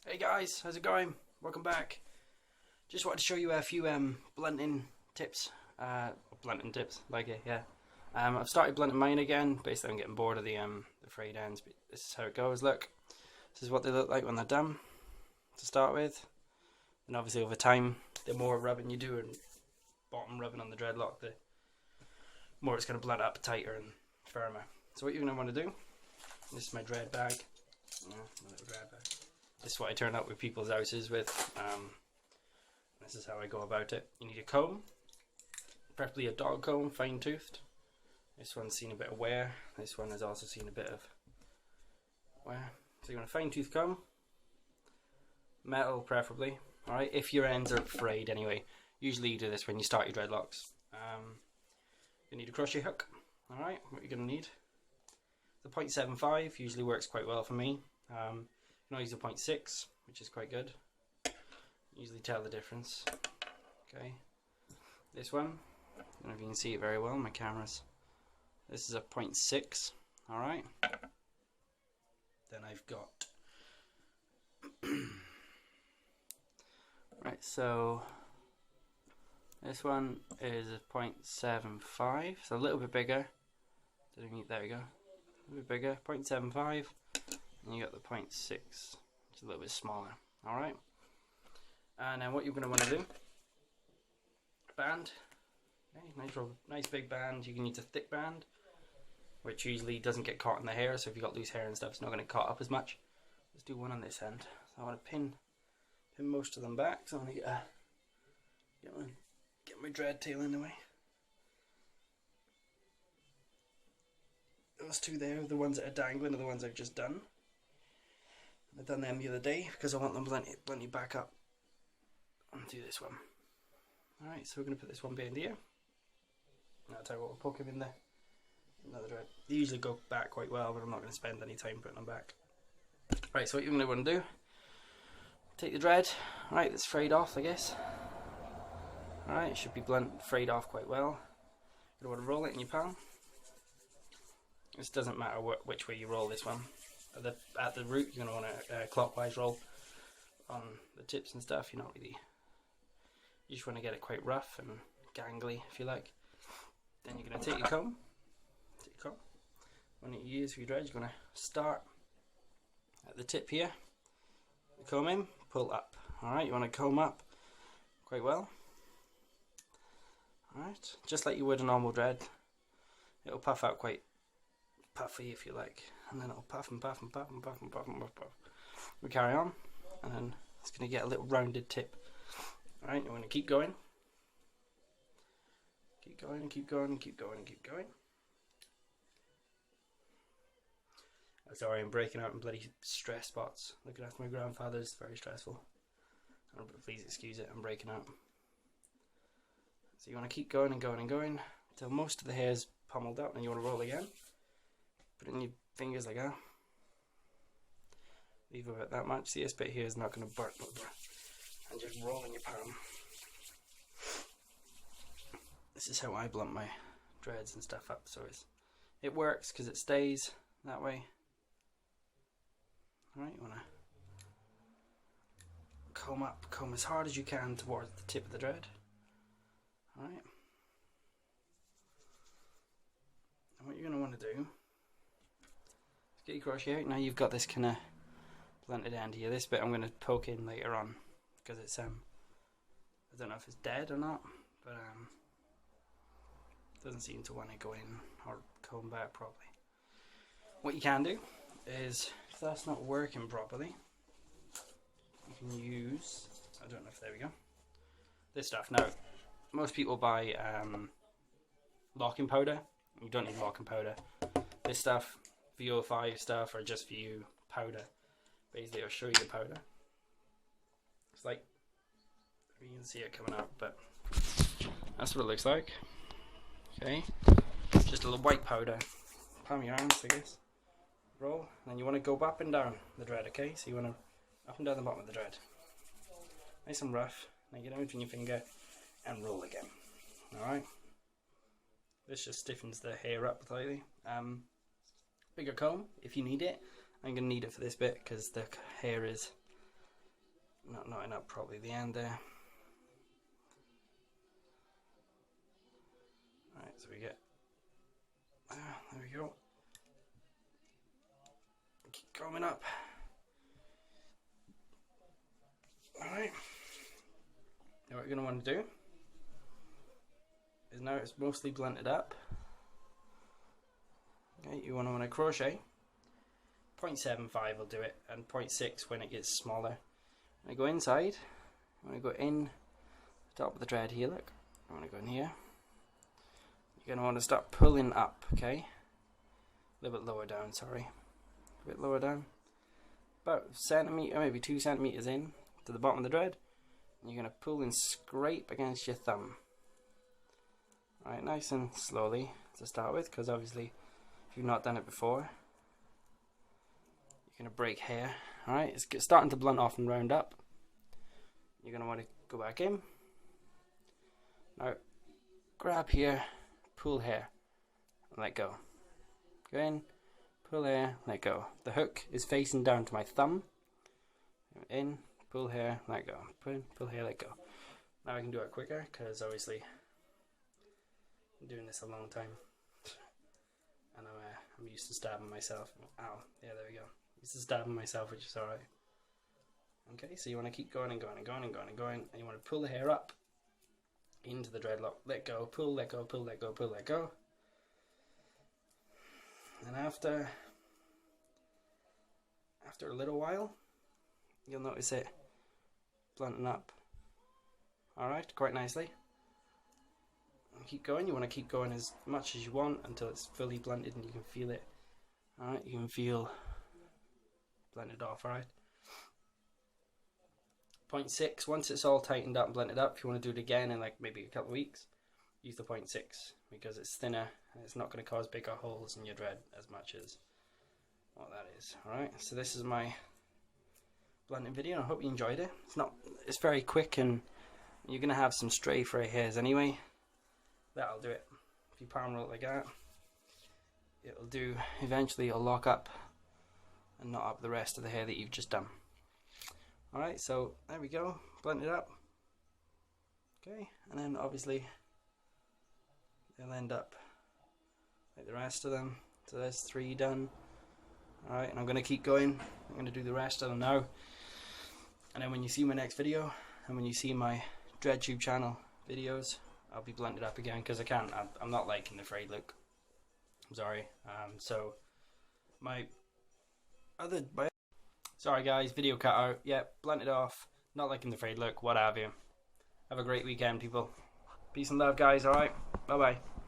Hey guys, how's it going? Welcome back. Just wanted to show you a few blunting tips. Blunting tips, like it, yeah. I've started blunting mine again. Basically, I'm getting bored of the frayed ends. But this is how it goes. Look, this is what they look like when they're done. To start with, and obviously over time, the more rubbing you do and bottom rubbing on the dreadlock, the more it's going to blunt up tighter and firmer. So what you're going to want to do. This is my dread bag. Yeah, my little dread bag. This is what I turn up with people's houses with. This is how I go about it. You need a comb, preferably a dog comb, fine toothed. This one's seen a bit of wear. This one has also seen a bit of wear. So you want a fine tooth comb, metal preferably. Alright, if your ends are frayed anyway. Usually you do this when you start your dreadlocks. You need a crochet hook. Alright, what you're going to need. The 0.75 usually works quite well for me. You can always use a 0.6, which is quite good. Usually tell the difference. Okay. This one, I don't know if you can see it very well, my camera's. This is a 0.6, alright. Then I've got right, so this one is a 0.75, so a little bit bigger. There we go. A little bit bigger, 0.75. And you got the 0.6, which is a little bit smaller. Alright. And then what you're going to want to do, band. Okay, nice big band. You can use a thick band, which usually doesn't get caught in the hair. So if you've got loose hair and stuff, it's not going to get caught up as much. Let's do one on this end. So I want to pin most of them back. So I want to get my dread tail in the way. Those two there, the ones that are dangling, are the ones I've just done. I've done them the other day because I want them plenty back up. And do this one. Alright, so we're going to put this one behind here. And I'll tell you what, we'll poke him in there. Another dread. They usually go back quite well, but I'm not going to spend any time putting them back. Right, so what you're going to want to do, take the dread, right, that's frayed off, I guess. Alright, it should be frayed off quite well. You're going to want to roll it in your palm. This doesn't matter which way you roll this one. At the root, you're going to want to clockwise roll on the tips and stuff. You're not really. You just want to get it quite rough and gangly, if you like. Then you're going to take your comb. One that you use for your dread, you're going to start at the tip here. The comb in, pull up. Alright, you want to comb up quite well. Alright, just like you would a normal dread. It'll puff out quite puffy, if you like. And then it'll puff and puff and puff and puff and puff and puff. We carry on, and then it's going to get a little rounded tip. Alright, you want to keep going. Keep going and keep going and keep going and keep going. I'm sorry, I'm breaking out in bloody stress spots. Looking after my grandfather's very stressful. Please excuse it, I'm breaking out. So you want to keep going and going and going until most of the hair's pummeled up, and you want to roll again. Put it in your fingers like that. Leave about that much. See, this bit here is not going to burn over. And just roll in your palm. This is how I blunt my dreads and stuff up. So it works because it stays that way. Alright, you want to comb as hard as you can towards the tip of the dread. Alright. And what you're going to want to do, get your crochet out. Now you've got this kind of blunted end here. This bit I'm going to poke in later on because it's I don't know if it's dead or not, but it doesn't seem to want to go in or comb back properly. What you can do is, if that's not working properly, you can use, I don't know if, there we go, this stuff. Now most people buy locking powder. You don't need locking powder. This stuff, VO5 stuff, or just for you powder. Basically, I'll show you the powder. It's like, you can see it coming out, but that's what it looks like. Okay, just a little white powder. Palm your hands, I guess. Roll, and then you want to go up and down the dread. Okay, so you want to up and down the bottom of the dread. Nice and rough. Now get out between your finger and roll again. All right. This just stiffens the hair up slightly. Bigger comb if you need it. I'm going to need it for this bit because the hair is not knotting up properly the end there. Alright, so we get, there we go. Keep coming up. Alright, now what you're going to want to do is, now it's mostly blended up, okay, you want to crochet. 0.75 will do it, and 0.6 when it gets smaller. When I go inside, I want to go in the top of the thread here, look, I want to go in here. You're going to want to start pulling up, okay, a little bit lower down, sorry, a bit lower down, about a centimetre, maybe 2 centimetres in to the bottom of the thread, and you're going to pull and scrape against your thumb. Alright, nice and slowly to start with, because obviously if you've not done it before, you're going to break hair. Alright, it's starting to blunt off and round up. You're going to want to go back in. Now, grab here, pull hair, and let go. Go in, pull hair, let go. The hook is facing down to my thumb. In, pull hair, let go. Pull hair, let go. Now I can do it quicker, because obviously I'm doing this a long time. And I'm used to stabbing myself. Ow, yeah, there we go. Used to stabbing myself, which is alright. Okay, so you want to keep going and going and going and going and going, and you want to pull the hair up into the dreadlock. Let go, pull, let go, pull, let go, pull, let go. And after a little while, you'll notice it blunting up. Alright, quite nicely. And keep going. You want to keep going as much as you want until it's fully blunted and you can feel it. Alright, you can feel blended off, alright? 0.6, once it's all tightened up and blended up, if you want to do it again in like maybe a couple of weeks, use the 0.6, because it's thinner and it's not going to cause bigger holes in your thread as much as what that is. Alright, so this is my blending video. I hope you enjoyed it. It's very quick, and you're going to have some stray fray hairs anyway. That'll do it. If you palm roll it like that, it'll do, eventually it'll lock up and knot up the rest of the hair that you've just done. Alright, so there we go, blend it up. Okay, and then obviously they'll end up like the rest of them. So there's 3 done. Alright, and I'm going to keep going. I'm going to do the rest of them now. And then when you see my next video, and when you see my DreadTube channel videos, I'll be blended up again, because I can't, I'm not liking the frayed look. I'm sorry. So sorry guys, video cut out. Yep, blended off. Not liking the frayed look, what have you. Have a great weekend, people. Peace and love, guys, alright? Bye bye.